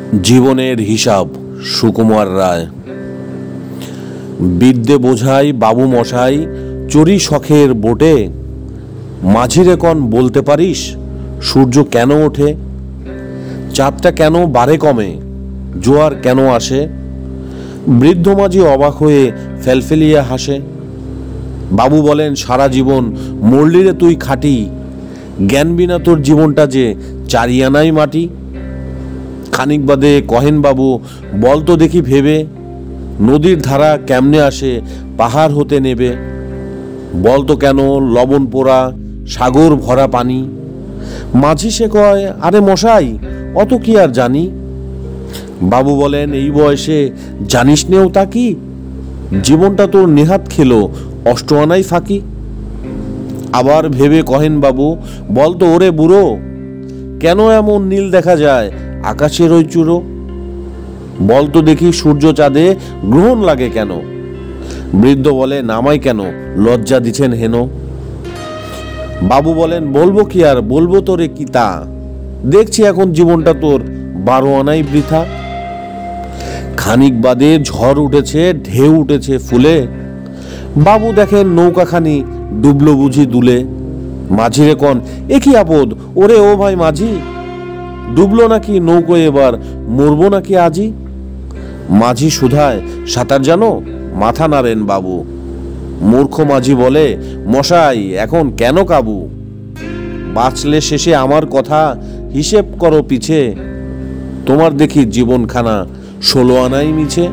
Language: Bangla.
জীবনের হিসাব সুকুমার রায়। বিদ্যে বোঝাই বাবু মশাই চড়ি শখের বোটে, মাঝিরে কন বলতে পারিস সূর্য কেন ওঠে, চাঁদটা কেন বাড়ে কমে, জোয়ার কেন আসে। বৃদ্ধ মাঝি অবাক হয়ে ফেলফেলিয়ে হাসে। বাবু বলেন, সারা জীবন মরলিরে তুই খাটি, জ্ঞান বিনা তোর জীবনটা যে চারিয়ানাই মাটি। খানিক বাদে কহেন, বাবু বল তো দেখি ভেবে, নদীর ধারা কেমনে আসে পাহাড় হতে নেবে। বল তো কেন লবণ পোড়া সাগর ভরা পানি। মাঝি সে কয়, আরে মশাই অত কি আর জানি। বাবু বলেন, এই বয়সে জানিস নেও তা কি, জীবনটা তোর নেহাত খেলো অষ্ট আনাই ফাঁকি। আবার ভেবে কহেন, বাবু বল তো ওরে বুড়ো, কেন এমন নীল দেখা যায় আকাশের ওই চূড়ো। বল তো দেখি সূর্য চাঁদে গ্রহণ লাগে কেন। বৃদ্ধ বলে, নামাই কেন লজ্জা দিছেন হেন। বাবু বলেন, বলবো কি আর বলবো তোরে কি তা, দেখছি এখন জীবনটা তোর 12 আনাই বৃথা। খানিক বাদে ঝড় উঠেছে, ঢেউ উঠেছে ফুলে, বাবু দেখেন নৌকাখানি ডুবলো বুঝি দুলে। মাঝিরে কন, এ কি আপদ ওরে ও ভাই মাঝি, ডুবলো নাকি নৌকো এবার মরবো নাকি আজি। মাঝি শুধায়, সাঁতার জানো, মাথা নাড়েন বাবু। মূর্খ মাঝি বলে, মশাই এখন কেন কাবু, বাঁচলে শেষে আমার কথা হিসেব করো পিছে, তোমার দেখি জীবনখানা 16 আনাই মিছে।